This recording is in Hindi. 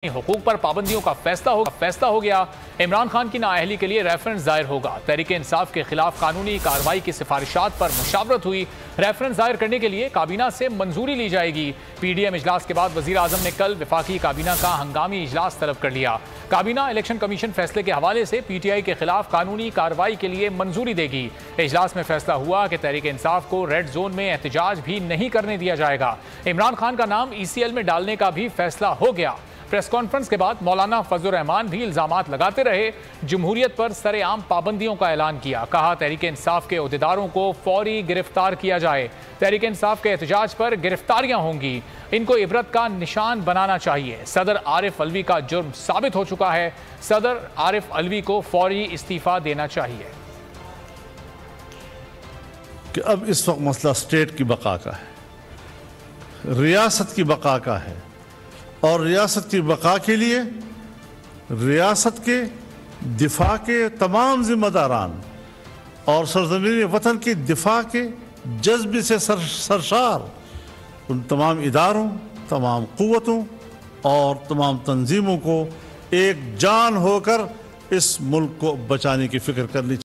हुकूक पर पाबंदियों का फैसला हो गया। इमरान खान की नाअहली के लिए रेफरेंस दायर होगा। तहरीक इंसाफ के खिलाफ कानूनी कार्रवाई की सिफारिशात पर मुशावरत हुई। रेफरेंस दायर करने के लिए काबीना से मंजूरी ली जाएगी। पीडीएम इजलास के बाद वजीर आजम ने कल वफाकी काबीना का हंगामी इजलास तलब कर लिया। काबीना इलेक्शन कमीशन फैसले के हवाले से पीटीआई के खिलाफ कानूनी कार्रवाई के लिए मंजूरी देगी। इजलास में फैसला हुआ कि तहरीक इंसाफ को रेड जोन में एहतजाज भी नहीं करने दिया जाएगा। इमरान खान का नाम ECL में डालने का भी फैसला हो गया। प्रेस कॉन्फ्रेंस के बाद मौलाना फजलुर रहमान भी इल्जामात लगाते रहे। जमहूरियत पर सरेआम पाबंदियों का ऐलान किया। कहा तहरीक इंसाफ के अहदेदारों को फौरी गिरफ्तार किया जाए। तहरीक इंसाफ के एहतजाज पर गिरफ्तारियां होंगी। इनको इबरत का निशान बनाना चाहिए। सदर आरिफ अलवी का जुर्म साबित हो चुका है। सदर आरिफ अलवी को फौरी इस्तीफा देना चाहिए। कि अब इस वक्त मसला स्टेट की बका का है, रियासत की बका का है, और रियासत की बका के लिए रियासत के दिफा के तमाम जिम्मेदारान और सरजमीन वतन के दिफा के जज्बे से सरशार उन तमाम इदारों, तमाम कुव्वतों और तमाम तंजीमों को एक जान होकर इस मुल्क को बचाने की फिक्र करनी चाहिए।